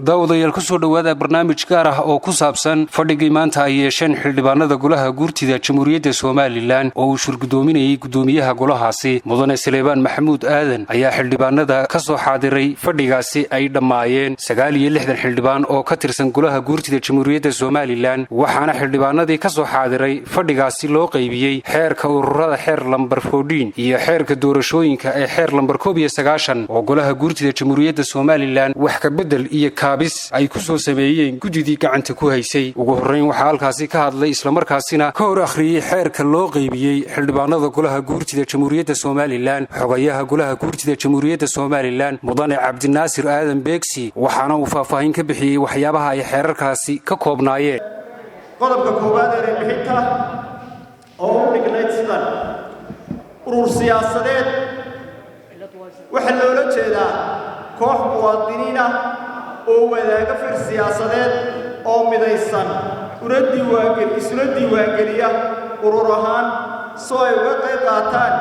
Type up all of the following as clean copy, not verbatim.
daawadayaal ku soo dhawaada barnaamij gaar ah oo ku saabsan fadhigii maanta ay yeesheen xildhibaanada golaha guurtida Jamhuuriyadda Soomaaliland oo uu shirgudoominayay gudoomiyaha golahaasi Mudane Saleebaan Maxamuud Aadan ayaa xildhibaanada ka soo xaadiray fadhigaasi ay dhammaayeen 69 xildhibaan oo ka tirsan golaha guurtida Jamhuuriyadda Soomaaliland waxaana xildhibaanadii ka soo xaadiray fadhigaasi loo qaybiyay xeerka ururada xeer lambar 14 iyo xeerka doorashooyinka ee xeer lambar 19 oo golaha guurtida Jamhuuriyadda Soomaaliland wax ka bedel iyo kaabis ay ku soo sameeyeen gudidii gacanta ku haysay ugu horeyn waxa halkaasi ka hadlay isla markaasina ka hor akhriyay xeerka loo qaybiyay xildhibaanada golaha guurtida Jamhuuriyadda Soomaaliland xogayaha golaha guurtida Jamhuuriyadda Soomaaliland Mudane Cabdinaasir Aadan Beegsi waxaana uu faahfaahin ka bixiyay waxyaabaha ay xeerarkaasi ka koobnaayeen qodobka koowaad ee bixinta oo u dhignayd sidan urur siyaasadeed waxa loola jeedaa koox muwaadiniin ah oo wadaaga fir siyaasadeed oo midaysan isla diiwaangeliya urur ahaan soo ay uga qayb qaataan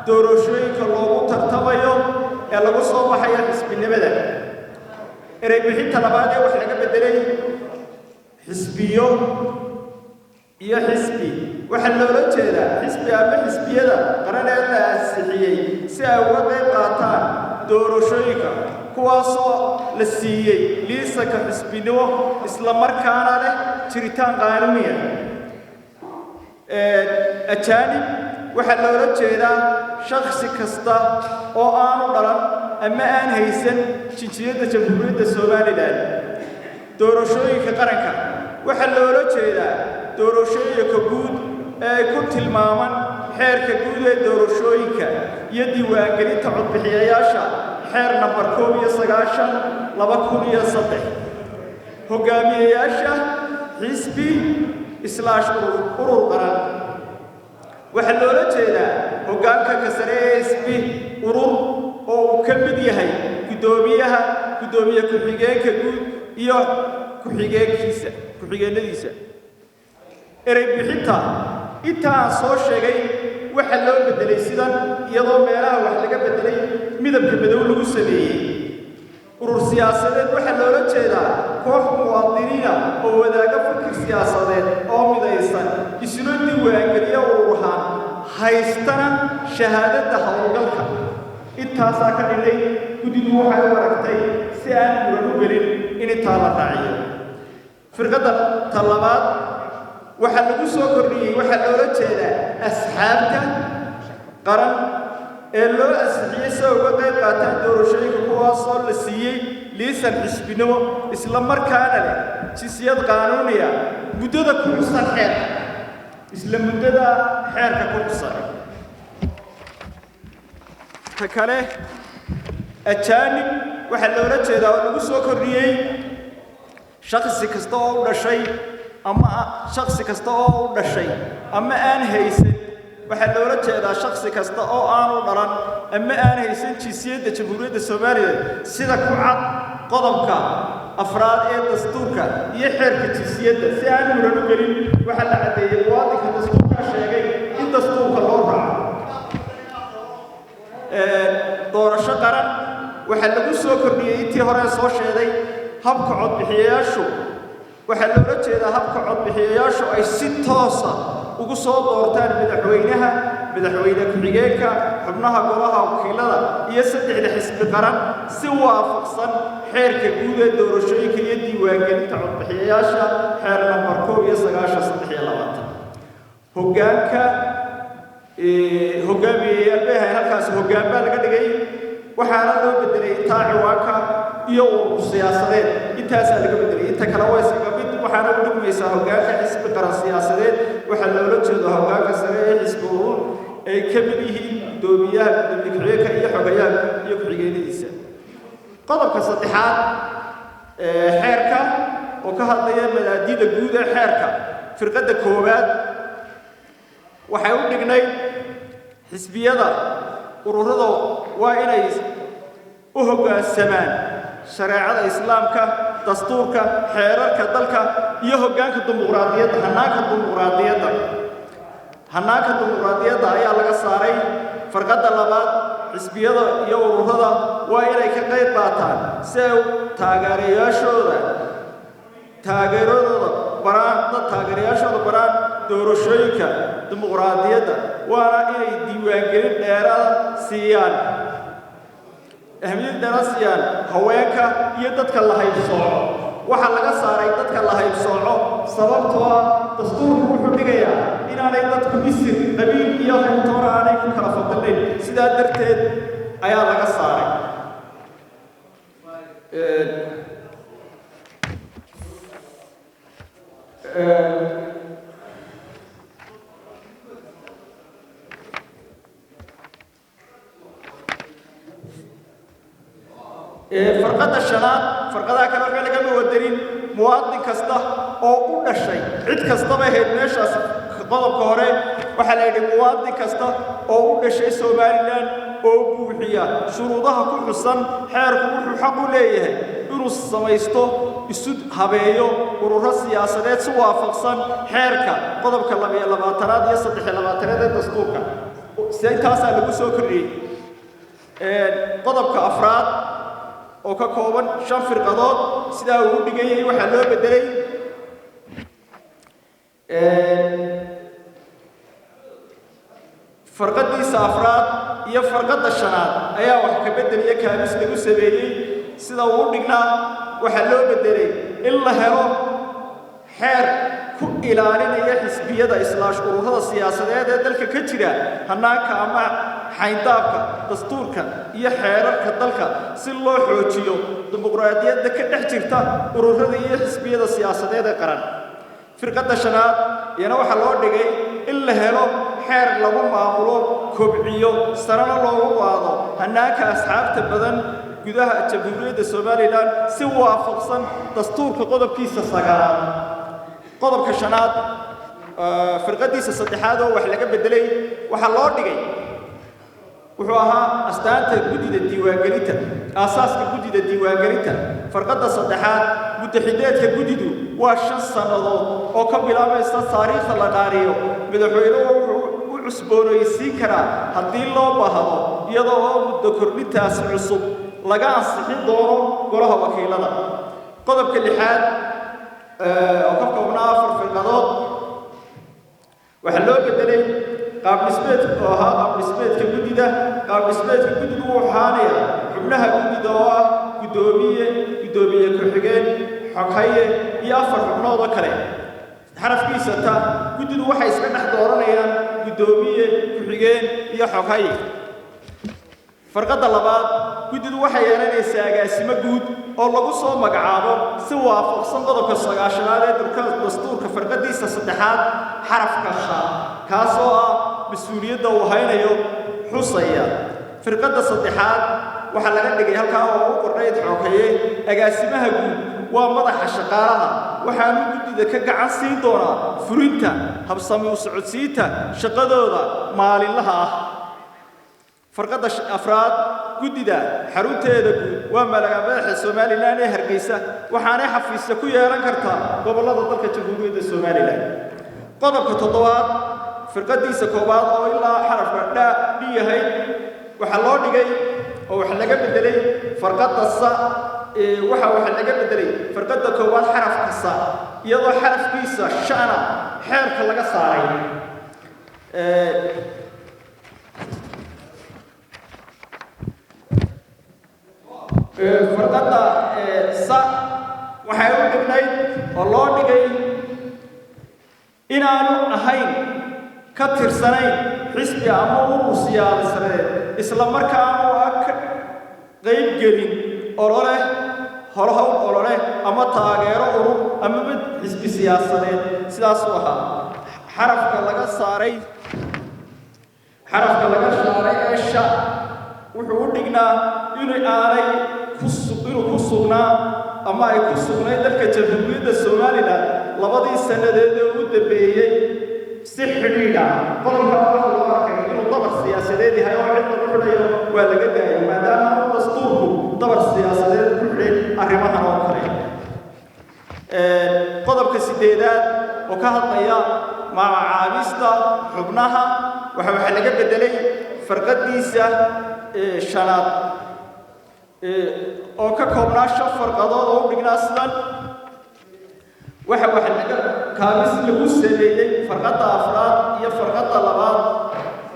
doorashooyinka loogu tartamayo ee lagu soo baxayo xisbinimada erey bixinta labaad ee wax laga bedelay xisbiyo iyo xisbi waxa loola jeedaa xisbi ama xisbiyada qaran ee la ansixiyay si ay uga qayb qaataan doorashooyinka kuwaasoo la siiyey liisanka xisbinimo isla markaana leh jiritaan qaanuuni ah ajaanib waxa loola jeedaa shakhsi kasta oo aanu dhalan ama aan haysan jinsiyadda Jamhuuriyadda Soomaaliland doorashooyinka qaranka waxa loola jeedaa doorashooyinka guud ee ku tilmaaman xeerka guud ee doorashooyinka iyo diiwaangelinta codbixiyayaasha xeer number 19/2003 hogaamiyayaasha xisbi urur qaran waxa loola jeedaa hogaanka ka sare ee xisbi urur oo uu ka mid yahay gudoomiye ku-xigeenka guud iyo ku-xigeenadiisa erey bixinta intaan soo sheegay waxa loo bedelay sidan iyadoo meelaha wax laga bedelay midabka madow lagu sameeyay urur siyaasadeed waxa loola jeedaa koox muwaadiniin ah oo wadaaga fikir siyaasadeed oo midaysan isla diiwaangeliya ururahan haystana shahaadada hawlgalka intaasaa ka dhigay gudidu waxay u aragtay si aan muran u gelin in intaa la raaciyo firqada talabaad waxa lagu soo kordhiyay waxa loola jeedaa asxaabta qaran ee loo ansixiyay si uga qayb qaataan doorashooyinka kuwaasoo la siiyey liisan xisbinimo isla markaana leh jinsiyad qaanuuni ah muddada ku xusan xeerka isla muddada xeerka ku xusan ta kale ajaanib waxa loola jeedaa oo lagu soo kordhiyay shakhsi kasta oo u dhashay ama aan haysan waxa loola jeedaa shakhsi kasta oo aanu dhalan ama aan haysan jinsiyadda Jamhuuriyadda Soomaaliland sida ku cad qodobka afraad ee dastuurka iyo xeerka jinsiyadda si aan muran u gelin waxa la cadeeyay muwaadinka dastuurka sheegay in dastuurka loo raaco doorasho qaran waxa lagu soo kordhiyay intii hore soo sheegay habka codbixiyayaashu waxa loola jeedaa habka codbixiyayaashu ay si toos ah ugu soo doortaan madaxweyne ku-xigeenka xubnaha golaha wakiilada iyo saddexda xisbi qaran si waafaqsan xeerka guud ee doorashooyinka iyo diiwaangelinta codbixiyayaasha xeer number 19/2023 hogaamiyayaal halkaas hoggaan baa laga dhigay waxaana loo bedelay taaciwaanka iyo urur siyaasadeed intaasaa laga bedelay inta kale waa isaga mid waxaana u dhigmaysaa hoggaanka xisbi qaran siyaasadeed waxa loola jeedo hoggaanka sare ee xisbi urur ay ka mid yihiin gudoomiyaha ku-xigeenka iyo xogayaha iyo ku-xigeenadiisa qodobka saddexaad xeerka oo ka hadlaya madaadida guud ee xeerka firqada koowaad waxay u dhignayd xisbiyada ururada waa inay u hoggaansamaan shareecada islaamka dastuurka xeerarka dalka iyo hoggaanka dimuqraadiyadda hanaanka dimuqraadiyadda ayaa laga saaray farqada labaad xisbiyada iyo ururada waa inay ka qayb qaataan si ay taageeradooda baraan doorashooyinka dimuqraadiyadda waana inay diiwaangelin dheeraad siiyaan ahmiyad dheeraad siiyaan haweenka iyo dadka la haybsooco waxa laga saaray dadka la haybsooco sababtoo ah dastuurku wuxuu dhigayaa inaanay dadku isir qabiil iyo haytoona aanay ku kala fadilnayn sidaa darteed ayaa laga saaray فرقة الشنات فرقة كلام على جنب ودرين مواطن كسته أو كل شيء عد كسته بهيد مش قلب كهري وحلاقي مواطن كسته أو كل شيء سوماليان أو بوحية شروطها كل حسن حير كل حق ليه يروس سمايستو يسود هبايو ورورس سياسات سوافقسن حيرك قلب كلام يلا باتراد يصدق يلا باتراد الدستورك سيتاسع لبسوا كري قلب كأفراد oo ka kooban 5 firqadood sida uu dhigay waxa loo bedelay farqadiisa afraad iyo farqada shanaad ayaa wax ka bedelaya kaabis lagu sameeyay sida uu dhignaa waxa loo bedelay in la helo xeer ku ilaalinaya xisbiyada ururada siyaasadeed ee dalka ka jira hanaanka ama xayndaabka dastuurka iyo xeerarka dalka si loo xoojiyo dimuqraadiyadda ka dhex jirta ururada iyo xisbiyada siyaasadeed ee qaran firqada shanaad iyana waxa loo dhigay in la helo xeer lagu maamulo kobciyo sarana loogu qaado hanaanka asxaabta badan gudaha jamhuuriyadda Soomaaliland si waafaqsan dastuurka qodobkiisa 9 qodobka shanaad firqadiisa saddexaad oo wax laga bedelay waxa loo dhigay wuxuu ahaa astaanta gudida diiwaangelinta aasaaska gudida diiwaangelinta farqada saddexaad mutaxideedka gudidu waa 5 sanadood oo ka bilaabaysa taariikhda la dhaariyo madaxweynuhu wuxuu u cusboonaysiin karaa haddii loo baahdo iyadoo muddo kordhintaas cusub laga ansixin doono golaha wakiilada qodobka lixaad oo ka koobnaa 4 firqadood waxa loo bedelay qaab dhismeedka oo ahaa qaab dhismeedka gudida gudidu wuxuu ahaanayaa xubnaha gudida oo ah gudoomiye ku-xigeen xoghaye iyo 4 xubnood oo kale xarafkiisa ta gudidu waxay iska dhex dooranayaan gudoomiye ku-xigeen iyo xoghaye farqada labaad gudidu waxay yeelanaysaa agaasimo guud oo lagu soo magacaabo si waafaqsan qodobka 9aad ee dastuurka farqadiisa saddexaad xarafka sha kaasoo ah mas'uuliyadda uu haynayo xusaya firqada saddexaad waxa laga dhigay halkaa oo u qornayd xoghaye agaasimaha guud waa madaxa shaqaalaha waxaanu gudida ka gacan siin doonaa furinta habsami u socodsiinta shaqadooda maalinlaha ah فرقة أفراد جديدة حروتها دقو وملاك الصوماليلان هرقيسة وحنا حفيز سكويا رنكرتا قبل الله ضلك تجوري الصوماليلان قدر كتطوات فرقة دي سكوبات أو إلا حرف لا دي هاي وحلو دقي أو حلقة بدلي فرقة الصا وحلقة بدلي فرقة كوبات حرف الصا يلا حرف بيسا شأنا حرف لقى صاري فرقة صا وحيوان دقناي والله دقي إن أنا أهين كثر سنين حسبي أمور سيال سنين إسلام مركانو أكد غيب جرين أوله هرهو أوله أما تاجر أورو أما بد حسبي سياسة سياسوها حرف كلاجا صاري الشا وحودنا إنه آلي كسونا أما كسونا ذلك جمهورية الصوماليلان لبضي السنة ذي ودبيه سحرينا قلنا الله إنه طبع السياسة ذي هاي واحد كله ولا قد ما دام دستوره طبع السياسة ذي كله أرمها نوكره قدر كسيدات وكهل طيار مع عابستا حبناها وحلقة بدلي فرقة ديسة shanaad oo ka koobnaa 5 farqadood oo u dhignaa sidan waxa laga kaabis lagu sameeyay farqada afraad iyo farqada labaad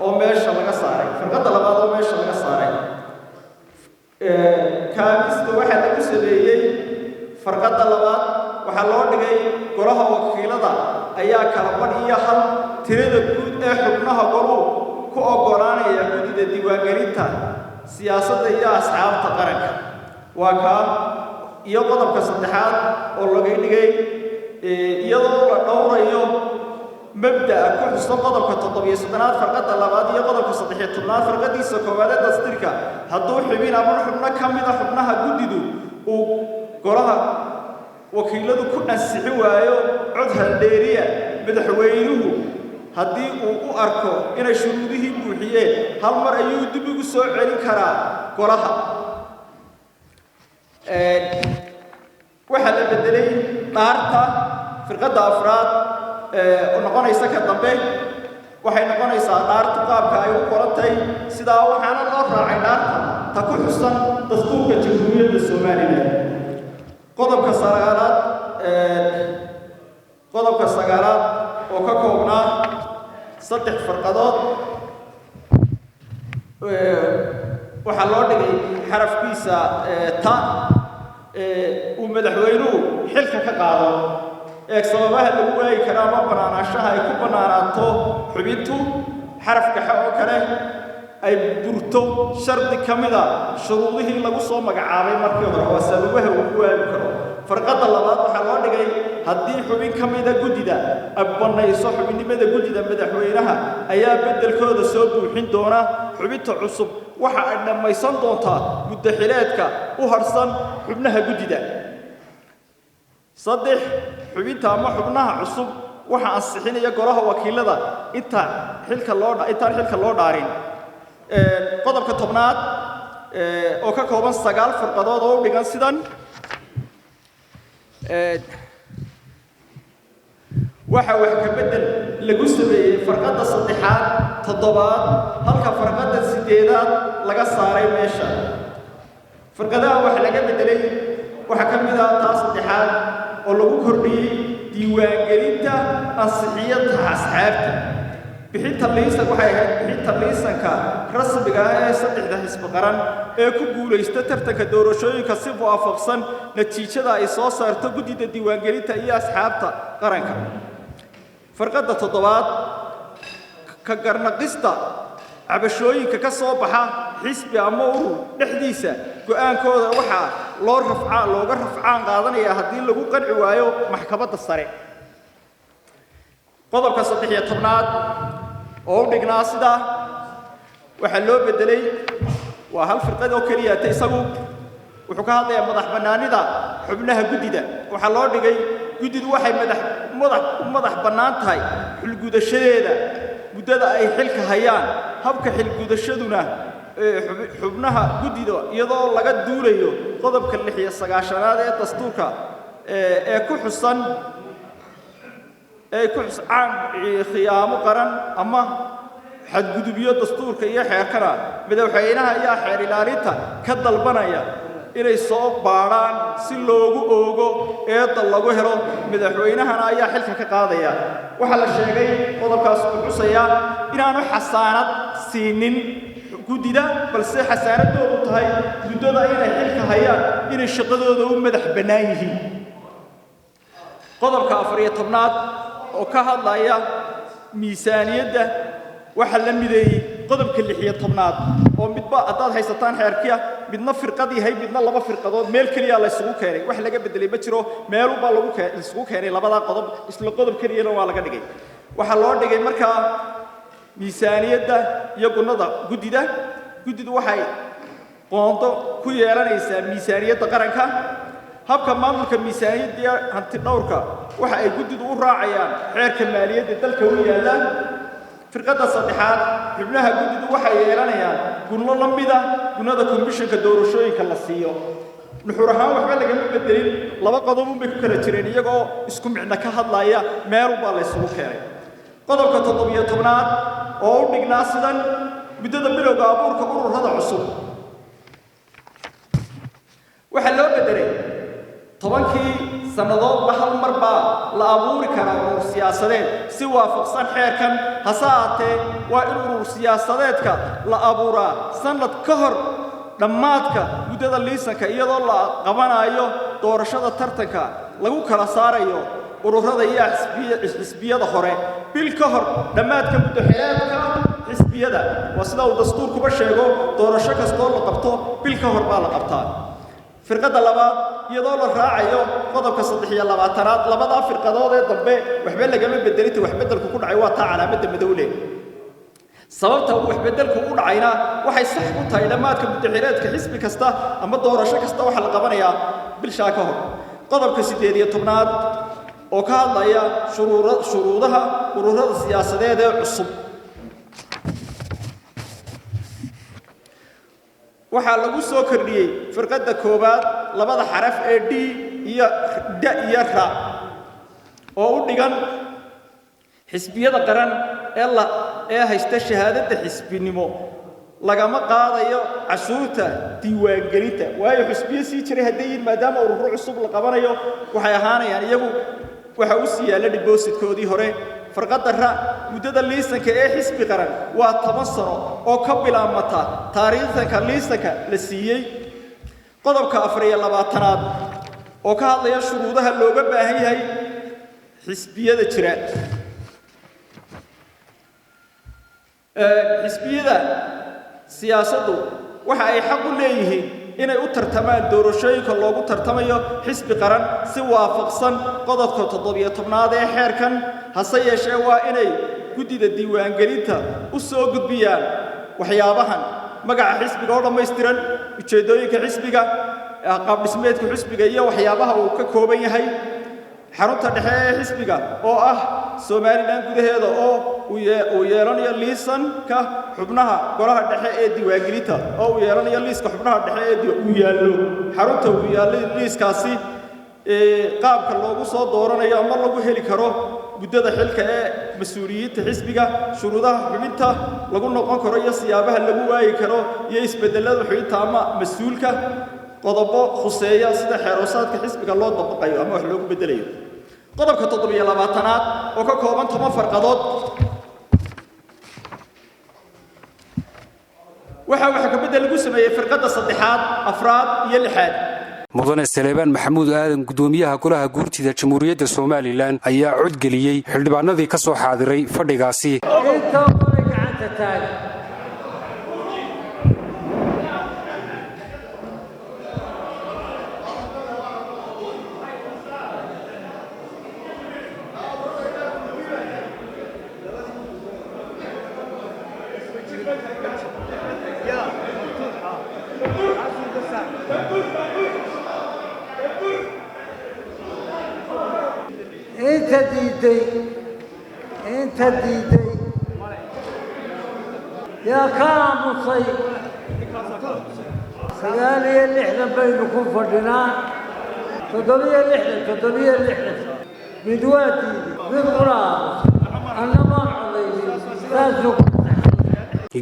oo meesha laga saaray kaabista waxa lagu sameeyay farqada labaad waxa loo dhigay golaha wakiilada ayaa kala badhiya hal tirada guud ee xubnaha goluhu ku ogolaanaya gudida diiwaangelinta siyaasadda iyo asxaabta qaranka waa ka iyo qodobka saddexaad oo laga dhigay iyadoo la dhowrayo mabda'a ku xusan qodobka 7-aad farqada labaad iyo qodobka 13aad farqadiisa koowaad ee dastuurka hadduu xubin ama xubno ka mid ah xubnaha gudidu uu golaha wakiiladu ku ansixi waayo cod haldheeriya madaxweynuhu haddii uu u arko inay shuruudihii buuxiyeen hal mar ayuu dib ugu soo celin karaa golaha waxa la bedelay dhaarta firqada afraad oo noqonaysa ka dambe waxay noqonaysaa dhaartu qaabka ay u qorantay sidaa waxaana loo raacay dhaarta ta ku xusan dastuurka jamhuuriyadda Soomaaliland qodobka sagaalaad oo ka koobnaa 3 farqadood waxa loo dhigay xarafkiisa ta uu madaxweynuhu xilka ka qaado sababaha lagu waayi karo ama banaanaanshaha ay ku banaanaato xubintu xarafka oo kale ay burto shardi ka mid ah shuruudihii lagu soo magacaabay markii hore waa sababaha uu ku waayi karo farqada labaad waxa loo dhigay haddii xubin ka mid ah gudida abbanayso xubinnimada gudida madaxweynaha ayaa bedelkooda soo buuxin doona xubinta cusub waxa ay dhamaysan doontaa muddo xileedka u harsan xubnaha gudida 3 xubinta ama xubnaha cusub waxa ansixinaya golaha wakiilada intaan xilka loo dhaarin qodobka 10aad oo ka kooban 9 farqadood oo u dhigan sidan waxa wax ka bedel lagu sameeyay farqada 3aad 7aad halka farqada 8aad laga saaray meesha farqadaha waxa laga bedelay waxa ka mid ah taas 3aad oo lagu kordhiyay diiwaangelinta ansixiyada asxaabta bixinta liisan waxay ahayd bixinta liisanka rasmiga ah ee 3 xisbi qaran ee ku guuleysta tartanka doorashooyinka si waafaqsan natiijada ay soo saarto gudida diiwaangelinta iyo asxaabta qaranka farqada 7aad ka garnaqista cabashooyinka ka soo baxa xisbi ama urur dhexdiisa go'aankooda waxa looga rafcaan qaadanaya haddii lagu qanci waayo maxkamadda sare qodobka 13aad oo u dhignaa sida waxa loo bedelay waa hal firqad oo kaliya ta isagu wuxuu ka hadlayaa madax banaanida xubnaha gudida waxa loo dhigay gudidu waxay madax bannaan tahay xilgudashadeeda muddada ay xilka hayaan habka xilgudashaduna xubnaha gudida iyadoo laga duulayo qodobka 9-aad ee dastuurka ee ku xusan khiyaamo qaran ama xadgudubyo dastuurka iyo xeerkana madaxweynaha ayaa xeer ilaalinta ka dalbanaya inay soo baaraan si loogu oogo eedda lagu helo madaxweynahana ayaa xilka ka qaadaya waxa la sheegay qodobkaas uu xusaya inaanu xasaanad siinin gudida balse xasaanadoodu tahay muddada inay xilka hayaan inay shaqadooda u madax bannaan yihiin qodobka 14aad oo ka hadlaya miisaaniyadda waxa la mideeyay qodobka 16aad oo midba hadaad haysataan xeerkiya midna firqad yahay midna laba firqadood meel kaliya la isugu keenay wax laga bedelay ma jiro meel walba lagu isugu keenay labada qodob isla qodob kaliya waa laga dhigay waxa loo dhigay marka miisaaniyadda iyo gunnada gudidu waxay qoonto ku yeelanaysaa miisaaniyadda qaranka habka maamulka miisaaniyadda hanti dhowrka waxa ay gudidu u raacayaan xeerka maaliyadda dalka u yaalaan firqada 3aad xubnaha gudidu waxay yeelanayaan gunno la mid ah gunnada komishanka doorashooyinka la siiyo nuxur ahaan waxba lagama bedelin laba qodob bay ku kala jireen iyagoo isku micna ka hadlaya meel walba la isugu keenay qodobka 17aad oo u dhignaa sidan muddada bilowga abuurka ururada cusub waxa loo bedelay 10kii sannadoodba hal mar baa la abuuri karaa urur siyaasadeed si waafaqsan xeerkan hase ahaatee waa in urur siyaasadeedka la abuuraa sanad ka hor dhammaadka muddada liisanka iyadoo la qabanayo doorashada tartanka lagu kala saarayo ururada iyo xisbiyada hore bil ka hor dhammaadka muddo xileedka xisbiyada waa sida uu dastuurkuba sheego doorasho kastoo la qabto bil ka hor baa la qabtaa firqada labaad iyadoo la raacayo qodobka 23aad labada firqadood ee dambe waxba lagama bedelito wax bedelku ku dhacay waa taa calaamada madowle sababta wax bedelku u dhacayna waxay sax ku tahay dhammaadka muddo xileedka xisbi kasta ama doorasho kasta waxa la qabanayaa bil shaa ka hor qodobka 18aad oo ka hadlaya shuruudaha ururada siyaasadeed ee cusub waxa lagu soo kordhiyay firqada koobaad labada xaraf ee d iyo d iyo r oo u dhigan xisbiyada qaran ee haysta shahaadada xisbinimo lagama qaadayo cashuurta diiwaangelinta waayo xisbiyo sii jiray haddii maadaama urur cusub la qabanayo waxay ahaanayaan iyagu waxa uu siyaala depositkoodii hore فرقة الرأ مدة الليسنك حسب قرن وتمصر أو قبل أمتا تاريخا كليسنك للسيئي قدب كأفريا لباتناد أو كهذا يشروطها اللوغة باهي حسبية التراء حسبية سياسته وحي حق ليه إن يترتمان دورشيك الله ترتميه حسب قرن سوى فقصا قدب كتضبية تبناده حيركا hase yeeshee waa inay gudida diiwaan gelinta u soo gudbiyaan waxyaabahan magaca xisbiga oo dhameystiran ujeedooyinka xisbiga qaab dhismeedka xisbiga iyo waxyaabaha uu ka kooban yahay xarunta dhexe ee xisbiga oo ah Soomaaliland gudaheeda oo uu yeelanayo liisanka xubnaha golaha dhexe ee diiwaan gelinta oo uu yeelanayo liiska xubnaha dhexe ee uu yaalo xarunta uu yaalo liiskaasi qaabka loogu soo dooranayo ama lagu heli karo muddada xilka ee mas'uuliyiinta xisbiga shuruudaha xubinta lagu noqon karo iyo siyaabaha lagu waayi karo iyo isbedelada xubinta ama mas'uulka qodobo khuseeya sida xeeroosaadka xisbiga loo dabaqayo ama wax loogu bedelayo qodobka 7aad oo ka kooban 10 farqadood waxa ka bedel lagu sameeyay firqada 3aad 4aad iyo 6aad mudane Saleebaan Maxamuud Aadan gudoomiyaha golaha guurtida Jamhuuriyadda Soomaaliland ayaa cod geliyay xildhibaanadii ka soo xaadiray fadhigaasi انت ديدي يا كرم الصيف سقالي اللي احنا بينكم فردنا تدري اللي احنا بدواتي بالغراب انا ما علي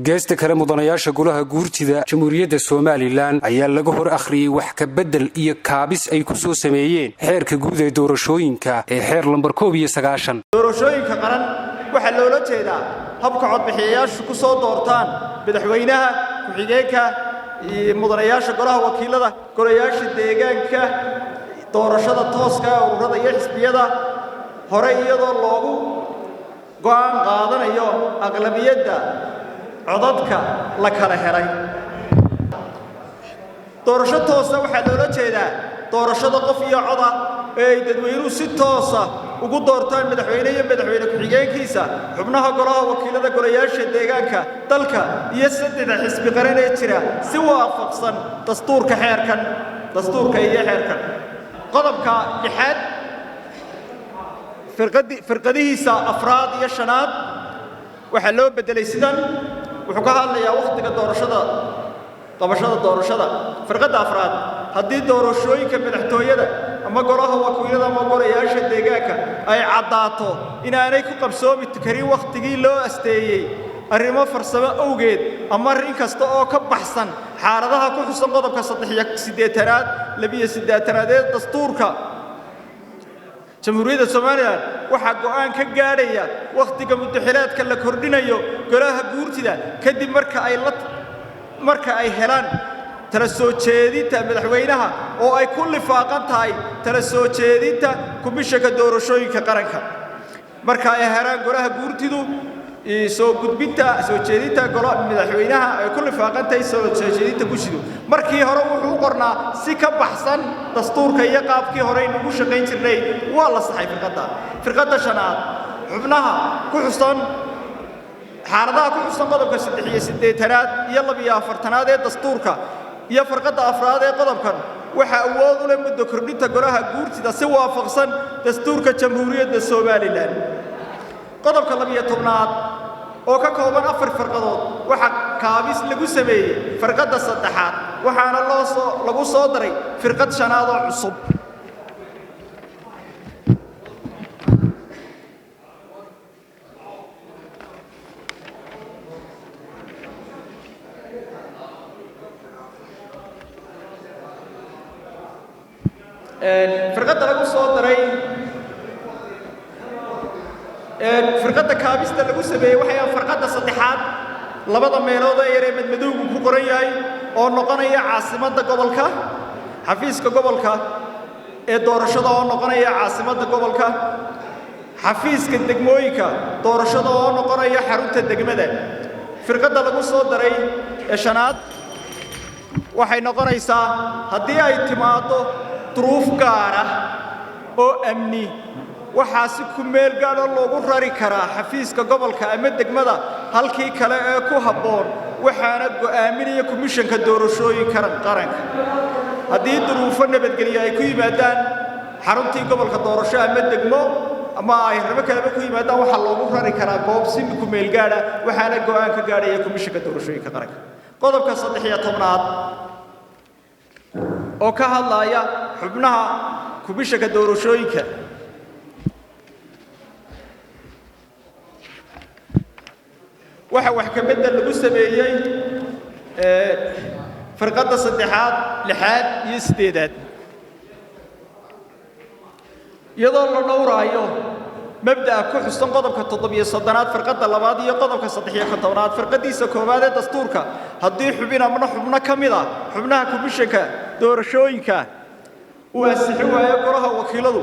geesta kale mudanayaasha golaha guurtida Jamhuuriyadda Soomaaliland ayaa laga hor akhriyay wax ka bedel iyo kaabis ay ku soo sameeyeen xeerka guud ee doorashooyinka ee xeer lambar 19 doorashooyinka qaran waxa loola jeedaa habka codbixiyayaashu ku soo doortaan madaxweynaha ku-xigeenka iyo mudanayaasha golaha wakiilada golayaasha deegaanka doorashada tooska ah ururada iyo xisbiyada hore iyadoo loogu go'aan qaadanayo aqlabiyadda codadka la kala helay doorasho toos ah waxa loola jeedaa doorashada qof iyo cod ah ee dadweynuhu si toos ah ugu doortaan madaxweyne iyo madaxweyne ku-xigeenkiisa xubnaha golaha wakiilada golayaasha deegaanka dalka iyo saddexda xisbi qaran ee jira si waafaqsan dastuurka iyo xeerkan qodobka 6aad firqadihiisa 4aad iyo 5aad waxa loo bedelay sidan wuxuu ka hadlayaa waqtiga qabashada doorashada firqada 4aad haddii doorashooyinka madaxtooyada ama golaha wakiilada ama golayaasha deegaanka ay caddaato inaanay ku qabsoomi karin waqtigii loo asteeyay arrimo farsamo awgeed ama arrin kasta oo ka baxsan xaaladaha ku xusan qodobka 38aad 28aad ee dastuurka jamhuuriyadda Soomaaliland waxa go'aan ka gaadhaya waqtiga muddaxileedka la kordhinayo golaha guurtida kadib marka ay helaan tala soo jeedinta madaxweynaha oo ay ku lifaaqan tahay tala soo jeedinta komishanka doorashooyinka qaranka marka ay helaan golaha guurtidu soo gudbinta soo jeedinta golaha madaxweynaha ay ku lifaaqan tahay soo jeedinta gushidu markii hore wuxuu qornaa si ka baxsan dastuurka iyo qaabkii hore inuu shaqayn jirnay waa la saxay firqada shanaad xubnaha ku xusan xaaladaha ku xusan qodobka 38aad iyo 42aad ee dastuurka iyo farqada afraad ee qodobkan waxa awood u leh muddo kordhinta golaha guurtida si waafaqsan dastuurka jamhuuriyadda Soomaaliland qodobka 12aad oo ka kooban 4 farqadood waxa kaabis lagu sameeyay farqada saddexaad waxaana lagu soo daray firqad shanaad oo cusub فرقة lagu soo daray فرقة kaabista lagu sameeyay waxay farqada saddexaad labada meelood ee yaray madmadowgu ku qoran yahay oo noqonaya caasimadda gobolka xafiiska gobolka ee doorashada oo noqonaya caasimadda gobolka xafiiska degmooyinka doorashada oo noqonaya xarunta degmada فرقة lagu soo daray ee shanaad waxay noqonaysaa haddii ay timaado ظروف gaara oo amni waxa si ku meel gaar ah loogu rari karaa xafiiska gobolka ama degmada halkii kale ee ku haboon waxaana go'aaminaya komishanka doorashooyinka qaranka haddii duruufo nabadgelyo ay ku yimaadaan xaruntii gobolka doorasho ama degmo ama ay rabo kale ku yimaadaan waxa loogu rari karaa goob si ku meel gaar ah waxaana go'aan ka gaaraya komishanka doorashooyinka qaranka qodobka 13aad oo ka hadlaya xubnaha komishanka doorashooyinka waxa wax ka bedel lagu sameeyay farqada saddexaad lixaad iyo sideedaad iyadoo la dhowraayo mabda'a ku xusan qodobka 7aad farqada labaad iyo qodobka 13aad farqadiisa koowaad ee dastuurka haddii xubin ama xubno kamid ah xubnaha komishanka doorashooyinka uu ansixi waayo golaha wakiiladu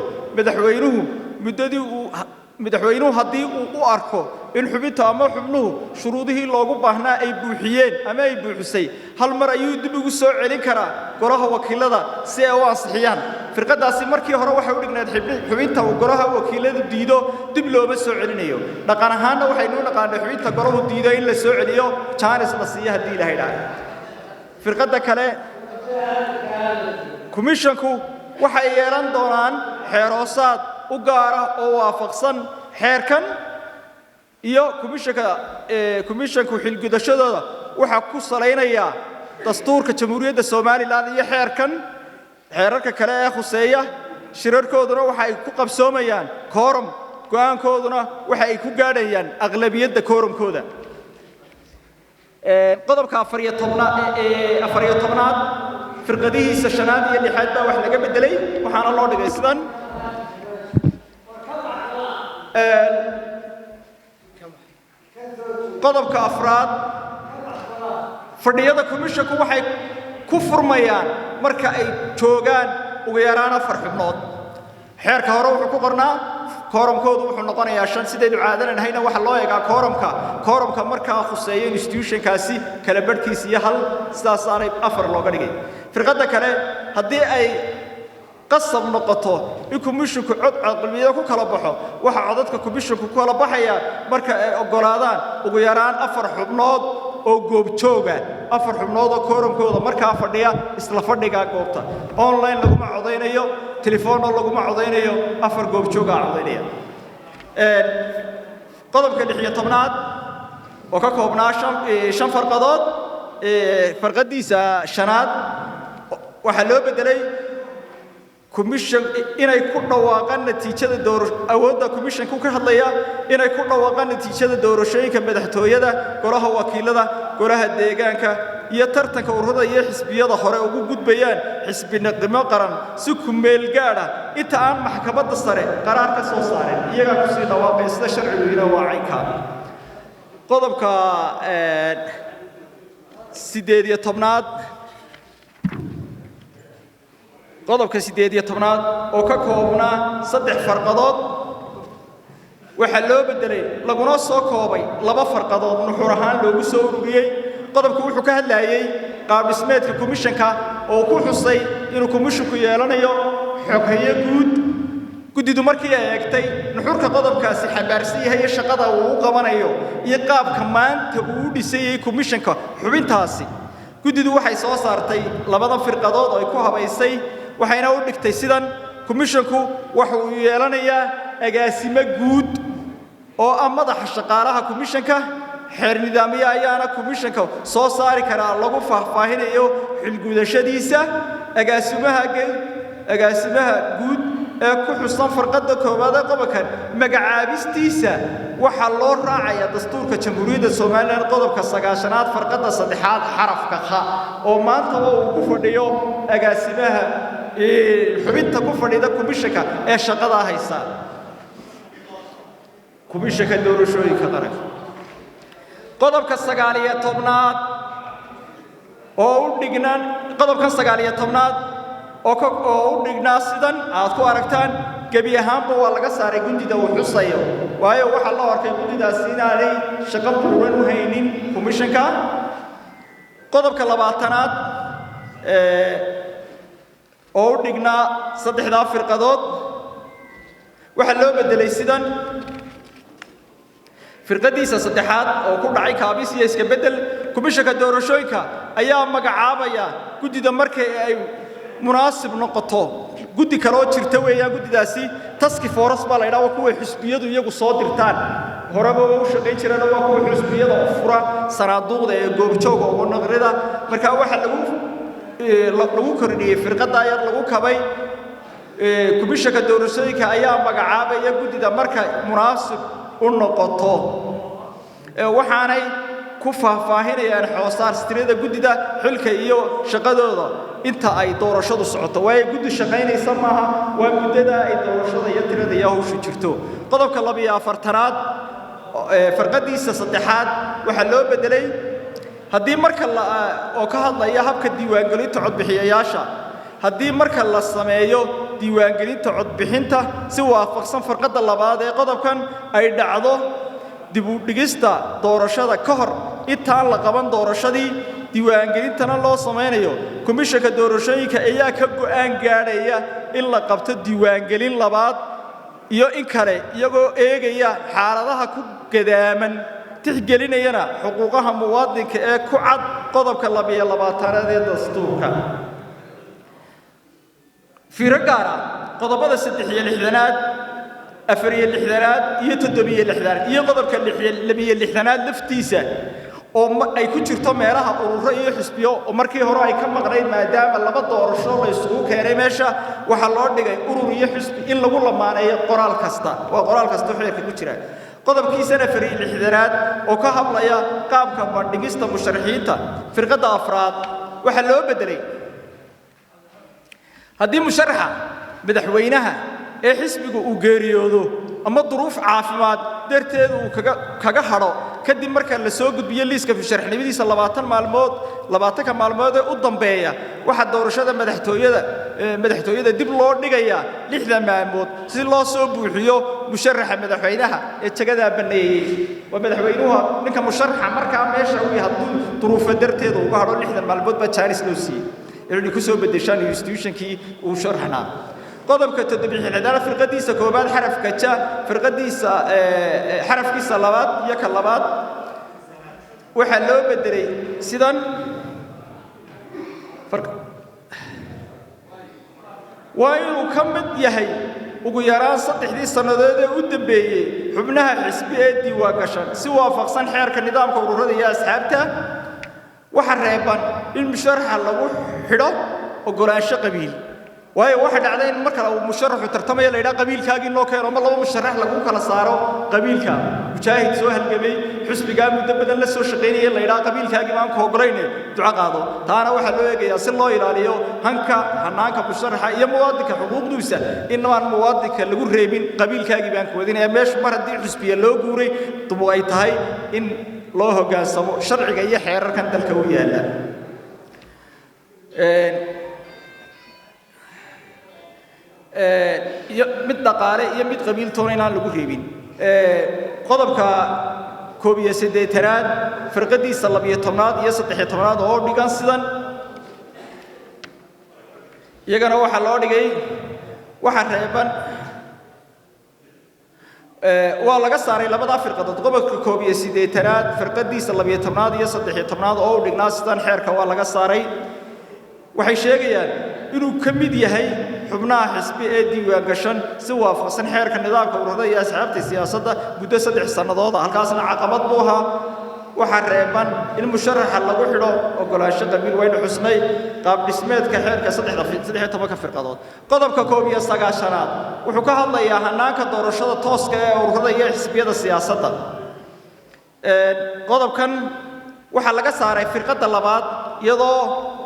madaxweynuhu haddii uu u arko in xubinta ama xubnuhu shuruudihii loogu baahnaa ay buuxiyeen ama ay buuxisay hal mar ayuu dib ugu soo celin karaa golaha wakiilada si ay u ansixiyaan firqadaasi markii hore waxay u dhignayd xubinta uu golaha wakiiladu diido dib looma soo celinayo dhaqan ahaanna waxaynu u naqaanay xubinta golaha diido in la soo celiyo jaanis la siiyo haddii la haydhaa firqada kale komishanku waxay yeelan doonaan xeeroosaad u gaar ah oo waafaqsan xeerkan iyo komishanku xilgudashadooda waxa ku saleynaya dastuurka jamhuuriyadda Soomaaliland iyo xeerarka kale ee khuseeya shirarkooduna waxa ay ku qabsoomayaan quorum go'aankooduna waxa ay ku gaadhayaan aqlabiyadda quorumkooda qodobka 14aad firqadihiisa shanaad iyo lixaad baa wax laga bedelay waxaana loo dhigay sidan qodobka afraad fadhiyada komishanku waxay ku furmayaan marka ay joogaan ugu yaraan 4 xubnood xeerka hore wuxuu ku qornaa quorumkoodu wuxuu noqonayaa 5 sideed caadanan hayna waxa loo eegaa quorumka marka khuseeyo institutionkaasi kala badhkiisa iyo hal sidaas aanay 4 looga dhigay firqada kale haddii ay qasab noqoto in komishanku cod aqlabiyada ku kala baxo waxa codadka komishanku ku kala baxaya marka ay ogolaadaan ugu yaraan 4 xubnood oo goob jooga 4 xubnood oo quorumkooda marka fadhiya isla fadhiga goobta online laguma codeynayo telefoon laguma codeynayo 4 goob jooga codeynaya qodobka 16aad oo ka koobnaa 5 farqadood farqadiisa shanaad waxa loo bedelay كوميشن إنay ku dhawaaqaan natiijada awoodda commissionku ka hadlaya inay ku dhawaaqaan natiijada doorashooyinka madaxtooyada golaha wakiilada golaha deegaanka iyo tartanka ururada iyo xisbiyada hore ugu gudbayaan xisbinimo qaran si ku meel gaar ah inta aan maxkamadda sare qaraar ka soo saareen iyaga ku sii dhawaaqay sida sharcigu ila waacinka qodobka 18aad qodobka 18aad oo ka koobnaa 3 farqadood waxa loo bedelay laguna soo koobay 2 farqadood nuxur ahaan loogu soo ururiyay qodobku wuxuu ka hadlayay qaab dhismeedka commissionka oo ku xusay inuu commissionku yeelanayo xoghaye gudidu markii ay eegtay nuxurka qodobkaasi xabaarsan yahay shaqada uu qabanayo iyo qaabka maanta uu dhisay commissionka xubintaasi gudidu waxay soo saartay 2 farqadood oo ay ku habaysay waxayna u dhigtay sidan commissionku waxa uu yeelanayaa agaasimo guud oo madaxa shaqaalaha commissionka xeer nidaamiye ayaana commissionka soo saari kara lagu faahfaahinayo xilgudashadiisa agaasimaha guud ee ku xusan farqada koowaad ee qodobkan magacaabistiisa waxa loo raacaya dastuurka jamhuuriyadda Soomaaliland qodobka 9aad farqada 3aad xarafka kha oo maanta uu ku fadhiyo agaasimaha xubinta ku fadhida commissionka ee shaqada haysa commissionka doorashooyinka qaranka qodobka 19aad oo u dhignaan qodobka 19aad oo u dhignaa sidan aad ku aragtaan gabi ahaanba waa laga saaray gudida uu xusayo waayo waxa la arkay gudidaas inaanay shaqo buuran u haynin commissionka qodobka 20aad oo u dhignaa 3 farqadood waxa loo bedelay sidan firqadiisa saddexaad oo ku dhacay kaabis iyo iska bedel commissionka doorashooyinka ayaa magacaabaya gudida markay ay munaasib noqoto gudi kale oo jirta weeyaan gudidaasi task force baa la yiraahdaa kuwa xisbiyadu iyagu soo dirtaan horaba u shaqeyn jireen waa kuwa xisbiyada u fura sanaaduuqda ee goobjooga oo naqrida marka waxa lagu kordhiyay firqada ayar lagu kabay commissionka doorashooyinka ayaa magacaabaya gudida marka munaasib u noqoto waxaanay ku faahfaahinayaan xoosaar tirada gudida xilka iyo shaqadooda inta ay doorashadu socoto way gudi shaqeynaysa maaha waa gudada ay doorashada iyo tirada iyo hawshu jirto qodobka 24aad farqadiisa saddexaad waxa loo bedelay hadii marka oo ka hadlaya habka diiwaangelinta codbixiyayaasha hadii marka la sameeyo diiwaangelinta codbixinta si waafaqsan farqada labaad ee qodobkan ay dhacdo dib u dhigista doorashada ka hor intaan la qaban doorashadii diiwaangelintana loo sameeyo commissionka doorashooyinka ayaa ka go'aan gaaraya in la qabto diiwaangelin labaad iyo in kale iyagoo eegaya xaaladaha ku gadaaman tixgelinayana xuquuqaha muwaadinka ee ku cad qodobka 22aad ee dastuurka firqara qodobada 63aad 64aad iyo 76aad iyo qodobka 62aad laftiisa oo ay ku jirto meelaha ururo iyo xisbiyo oo markii hore ay ka maqnayd maadaama laba doorasho la isugu keenay meesha waxa loo dhigay urur iyo xisbi in lagu lamaaneeyo qoraal kasta waa qoraal kasta xeerka ku jira qodobkiisana 64aad oo ka hadlaya qaabka bandhigista musharaxiinta firqada afraad waxa loo bedelay haddii musharaxa madaxweynaha ee xisbigu uu geeriyoodo ama duruuf caafimaad darteed uu kaga haro kadib marka la soo gudbiyo liiska musharaxnimadiisa 20 maalmood ee u dambeeya waxa doorashada madaxtooyada dib loo dhigayaa 60 maalmood si loo soo buuxiyo musharaxa madaxweynaha ee jagada baneeyay waa madaxweynuhu ninka musharaxa marka meesha uu yahay duruuf darteed uu haro 60 maalmood ba jaaris loo siiyay inuu ku soo bedeshaan institutionkii uu sharaxnaa qodobka 7 firqadiisa koobaad xarafka ja firqadiisa xarafkiisa labaad iyo ka labaad waxa loo bedelay sidan waa inuu ka mid yahay ugu yaraan 3 sanadood ee u dambeeyay xubnaha xisbi ee diiwaan gashan si waafaqsan xeerka nidaamka ururada iyo asxaabta waxa reeban in musharaxa lagu xidho ogolaansho qabiil waayo waxa dhacday in marka uu musharaxu tartamaya la yiraahdo qabiilkaagi loo keeno ma laba musharax lagu kala saaro qabiilka mujaahid soo halgamay xisbiga muddo badan la soo shaqeynayay la yiraahdo qabiilkaagi baan ku ogolaynay duco qaado taana waxa loo eegayaa si loo ilaaliyo hanka hanaanka musharaxa iyo muwaadinka xuquuqdiisa in aan muwaadinka lagu reebin qabiilkaagi baan ku wadinaya meesha mar hadii xisbiga loo guuray dubo ay tahay in loo hogaansamo sharciga iyo xeerarkan dalka u yaala mid dhaqaale iyo mid qabiil toona inaan lagu reebin qodobka 18 firqadiisa 12 iyo 13 oo dhigan sidan iyagana waxa loo dhigay waxa reeban waa laga saaray labada firqadood qodobka 18 firqadiisa 12 iyo 13 oo dhignaa sidan xeerka waa laga saaray waxay sheegayaan inuu ka mid yahay xubnaha xisbi ee diiwaan gashan si waafaqsan xeerka nidaamka ururada iyo asxaabta siyaasadda muddo 3 sanadood halkaasna caqabad buu ahaa waxa reeban in musharaxa lagu xidho ogolaansho qabiil weyn xusnay qaab dhismeedka xeerka 13 firqadood qodobka 19 wuxuu ka hadlayaa hanaanka doorashada tooska ee ururada iyo xisbiyada siyaasadda qodobkan waxa laga saaray firqada labaad iyadoo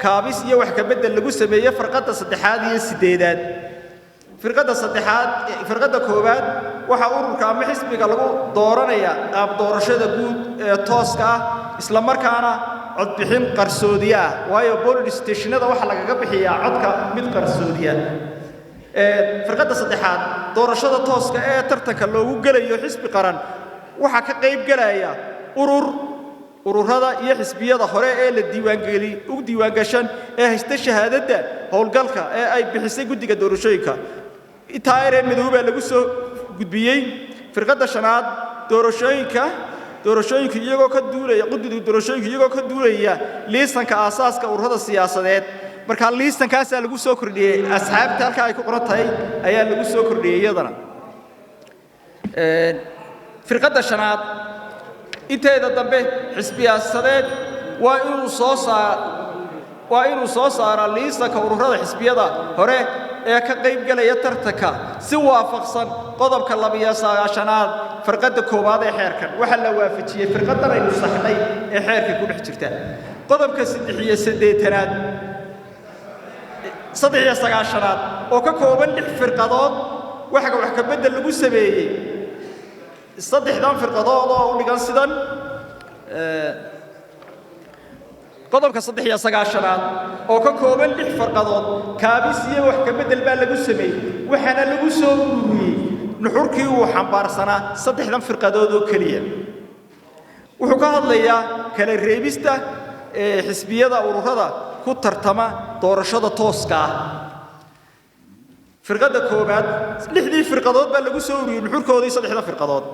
kaabis iyo wax ka bedel lagu sameeyay firqada saddexaad iyo sideedaad firqada koobaad waxa ururka ama xisbiga lagu dooranaya qaab doorashada guud ee tooska ah isla markaana cod bixin qarsoodiya waayo polling stationada waxa laga bixiyaa codka mid qarsoodiya firqada saddexaad doorashada tooska ee tartanka loogu galayo xisbi qaran waxa ka qayb galaya ururada iyo xisbiyada hore ee la diiwaan gashan ee haysta shahaadada howlgalka ee ay bixisay guddiga doorashooyinka taayireen midowba lagu soo gudbiyay firqada shanaad doorashooyinka iyagoo ka duulaya guddiga doorashooyinka iyagoo ka duulaya liisanka aasaaska ururada siyaasadeed marka liisankaas lagu soo kordhiyay asxaabta halka ay ku qoran tahay ayaa lagu soo kordhiyay iyadana firqada shanaad inteeda dambe xisbiyaasadeed waa inuu soo saaro liisanka ururada xisbiyada hore ee ka qayb galaya tartanka si waafaqsan qodobka 29aad firqada koobaad ee xeerkan waxa la waafajiyay firqadan ay saxnay ee xeerka ku dhex jirta qodobka 38aad oo ka kooban 6 firqadood waxa wax ka bedel lagu sameeyay saddexdan firqadood oo u dhigan sidan qodobka 39aad oo ka kooban 6 firqadood kaabis iyo wax ka bedel baa lagu sameeyay waxana lagu soo ururiyay nuxurkii uu xambaarsanaa saddexdan firqadood oo kaliya wuxuu ka hadlayaa kala reebista xisbiyada ururada ku tartama doorashada tooska ah firqada koobaad 6 firqadood baa lagu soo ururiyay nuxurkoodii saddexda firqadood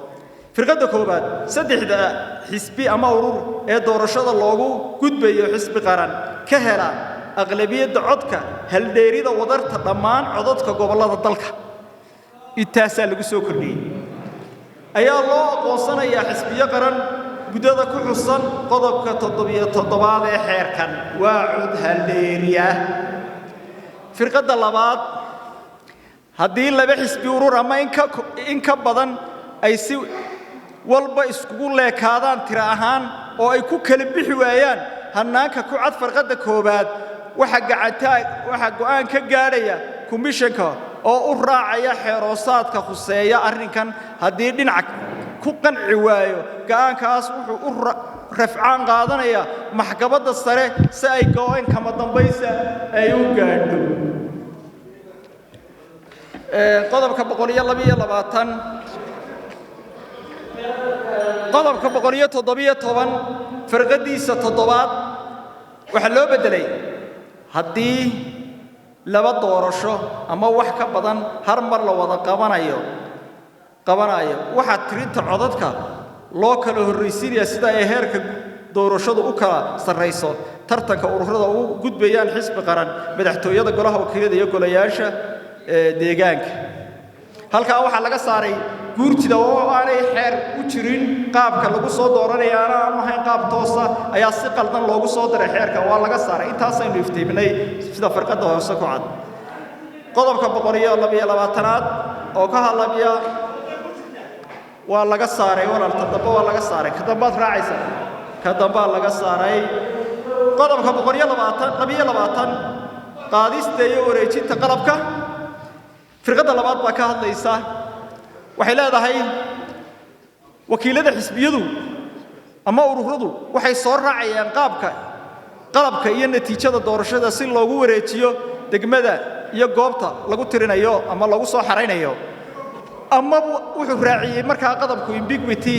firqada koobaad 3 xisbi ama urur ee doorashada loogu gudbayo xisbi qaran ka hela aqlabiyada codka hal dheerida wadarta dhammaan codadka gobolada dalka intaas lagu soo kordhiyay ayaa loo aqoonsanayaa xisbiyo qaran guddada ku xusan qodobka 77 ee xeerkan waa cod hal dheeriya firqada labaad haddii laba xisbi urur ama in ka badan ay si walba iskugu leekaadaan tira ahaan oo ay ku kala bixi waayaan hanaanka ku cad firqada koobaad waxa go'aan ka gaadhaya komishanka oo u raacaya xeeroosaadka khuseeya arrinkan haddii dhinac ku qanci waayo go'aankaas wuxuu u rafcaan qaadanaya maxkamadda sare si ay go'aan kama dambaysa ay u gaadho qodobka 122 qodobka 117 firqadiisa 7aad waxa loo bedelay haddii laba doorasho ama wax ka badan har mar la wada qabanayo waxa tirinta codadka loo kala horreysiinaya sida ay heerka doorashadu u kala sareyso tartanka ururada u gudbayaan xisbi qaran madaxtooyada golaha wakiilada iyo golayaasha deegaanka halka waxa laga saaray guurtida oo aanay xeer u jirin qaabka lagu soo dooranayo aan ahayn qaab toos ah ayaa si qaldan loogu soo diray xeerka waa laga saaray intaas aynu iftiiminay sida firqada hoose ku cad qodobka 122aad oo ka hadlaya waa laga saaray walaal tadaba waa laga saaray kadambaad raacaysa kadambaa laga saaray qodobka 122 qaadista iyo wareejinta qalabka firqada labaad baa ka hadlaysa waxay leedahay wakiilada xisbiyadu ama ururadu waxay soo raacayaan qalabka iyo natiijada doorashada si loogu wareejiyo degmada iyo goobta lagu tirinayo ama lagu soo xareynayo ama wuxuu raaciyay marka qodobku ambiguity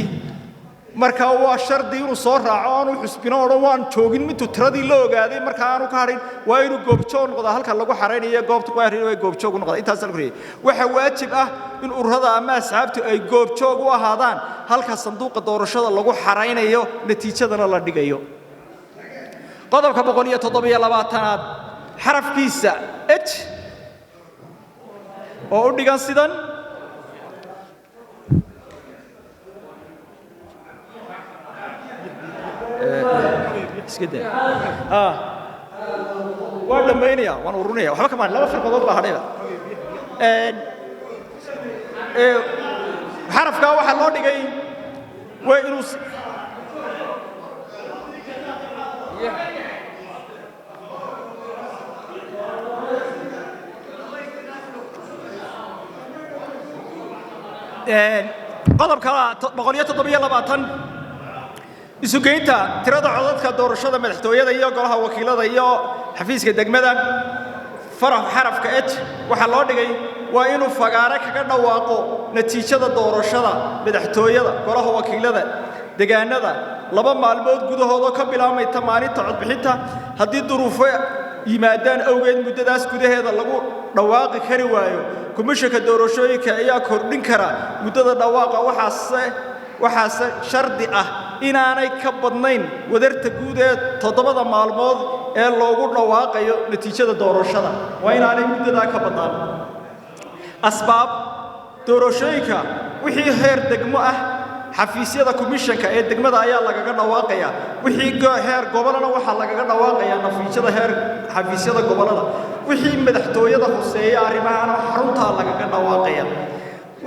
marka waa shardi inuu soo raaco aanu xisbino oo waan joogin intuu tiradii la ogaaday marka aanu ka harin waa inuu goobjoog noqdo halka lagu xareynayo goobta ku harin way goobjoog noqdo intaas la qoriyay waxa waajib ah in ururada ama asxaabtu ay goobjoog u ahaadaan halka sanduuqa doorashada lagu xareynayo natiijadana la dhigayo qodobka 127aad xarafkiisa h oo u dhigan sidan iskida waa dhameynaya waan urunaya waxba kama laba firqadood baa hadhayba xarafka waxa loo dhigay way inuu qodobka 127 isugeynta tirada codadka doorashada madaxtooyada iyo golaha wakiilada iyo xafiiska degmada xarafka h waxa loo dhigay waa inuu fagaare kaga dhawaaqo natiijada doorashada madaxtooyada golaha wakiilada deegaanada 2 maalmood gudahooda ka bilaabmay maalinta codbixinta haddii duruufo yimaadaan awgeed muddadaas gudaheeda lagu dhawaaqi kari waayo komishanka doorashooyinka ayaa kordhin kara muddada dhawaaqa waxaase shardi ah inaanay ka badnayn wadarta guud ee 7 maalmood ee loogu dhawaaqayo natiijada doorashada waa inaanay muddada ka badnaan asbaab doorashooyinka wixii heer degmo ah xafiisyada komishanka ee degmada ayaa lagaga dhawaaqaya wixii heer gobolana waxa lagaga dhawaaqaya natiijada heer xafiisyada gobolada wixii madaxtooyada hooseeya arrimaha xarunta lagaga dhawaaqaya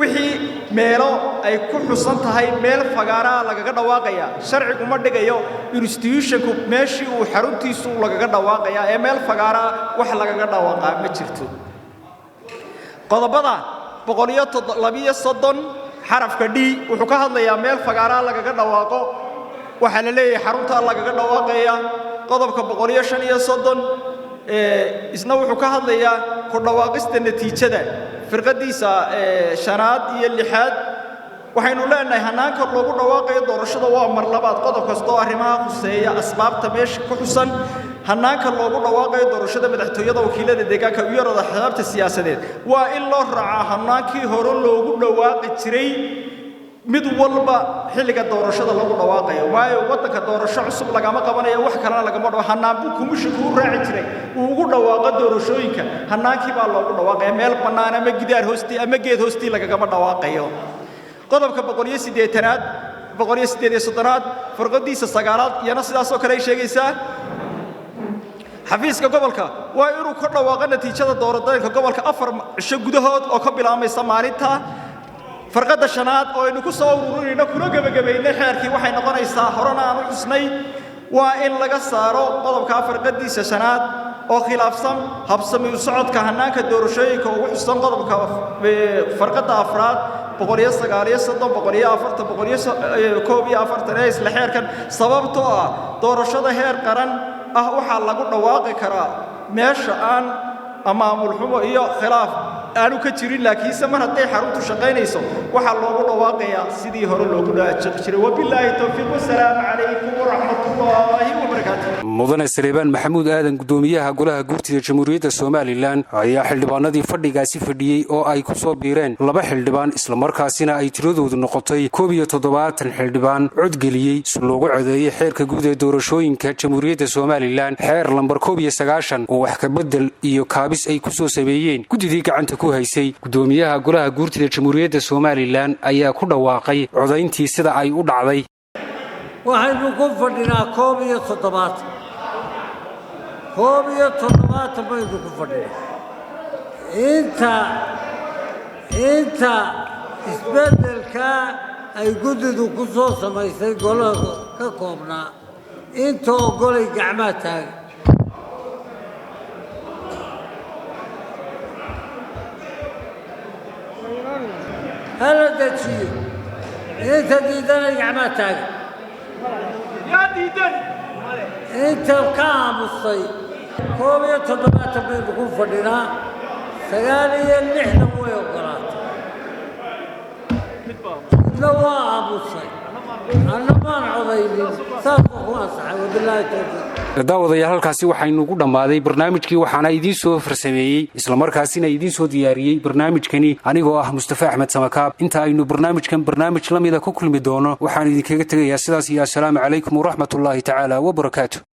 wixii meelo ay ku xusan tahay meel fagaara lagaga dhawaaqaya sharcigu ma dhigayo institutionku meeshii uu xaruntiisu lagaga dhawaaqaya ee meel fagaara wax lagaga dhawaaqa ma jirto qodobada 132 xarafka d wuxuu ka hadlayaa meel fagaara lagaga dhawaaqo waxa la leeyahay xarunta lagaga dhawaaqaya qodobka 135 isna wuxuu ka hadlayaa ku dhawaaqista natiijada firqadiisa shanaad iyo lixaad waxaynu leenahay hanaanka loogu dhawaaqayo doorashada waa mar labaad qodob kasto arrimaha khuseeya asbaabta meesha ku xusan hanaanka loogu dhawaaqayo doorashada madaxtooyada wakiilada deegaanka iyo yarada xisabta siyaasadeed waa in loo raaco hanaankii hore loogu dhawaaqi jiray mid walba xilliga doorashada lagu dhawaaqayo waayo wadanka doorasho cusub lagama qabanayo wax kale lagama dhawaaqo hanaanku kumishinku u raaci jiray uu ugu dhawaaqo doorashooyinka hanaankii baa loogu dhawaaqay meel banaan ama gidaar hoostii ama geed hoostii lagama dhawaaqayo qodobka 138aad 138aad farqadiisa 9aad iyana sidaas oo kale ay sheegaysaa xafiiska gobolka waa inuu ka dhawaaqo natiijada doorashooyinka gobolka 4 cisho gudahood oo ka bilaabmaysa maalinta farqada shanaad oo aynu ku soo ururino kuna gabagabeynay xeerkii waxay noqonaysaa horena aan u xusnay waa in laga saaro qodobka farqadiisa shanaad oo khilaafsan habsami u socodka hanaanka doorashooyinka ugu xusan qodobka farqada afraad 149 isla xeerkan sababtoo ah doorashada heer qaran ah waxa lagu dhawaaqi karaa meesha aan maamul xumo iyo khilaaf aanu ka jirin laakiin mar haday xaruntu shaqeynayso waxa loogu dhawaaqayaa sidii hore loogu dhawaaqi jiray wabillahi tawfiiq wasalaamu calaykum waraxmatullaahi wabarakaatuh mudane Saleebaan Maxamuud Aadan gudoomiyaha golaha guurtida Jamhuuriyadda Soomaaliland ayaa xildhibaanadii fadhigaasi fadhiyay oo ay ku soo biireen 2 xildhibaan isla markaasina ay tiradoodu noqotay 170 xildhibaan cod geliyay si loogu codeeyay xeerka guud ee doorashooyinka Jamhuuriyadda Soomaaliland xeer lambar 190 oo wax ka bedel iyo kaabis ay ku soo sameeyeen gudidii gacanta ku haysay gudoomiyaha golaha guurtida Jamhuuriyadda Soomaaliland ayaa ku dhawaaqay codeyntii sida ay u dhacday waxaynu ku fadhinaa 170 baynu ku fadhinaa inta isbeddelka ay guddidu ku soo samaysay golaha ka koobnaa inta ogolay gacmaha taagan hala dejiyo inta diidanay gacmaha taagan yaa diidan inta ka aamusay 7 baynu ku fadhinaa 9 way ogolaatay midna waa aamusay anna maan codaynin saas ku ansaxay wabilaahi tawfiiq daawadayaal halkaasi waxaynu ugu dhammaaday barnaamijkii waxaana idiin soo farsameeyey isla markaasina idiin soo diyaariyey barnaamijkani anigoo ah Mustafa Axmed Samakaab inta aynu barnaamij la mid ah ku kulmi doono waxaan idinkaga tegayaa sidaas iyo assalaamu calaykum wa rahmatullaahi ta'ala wa barakaatuh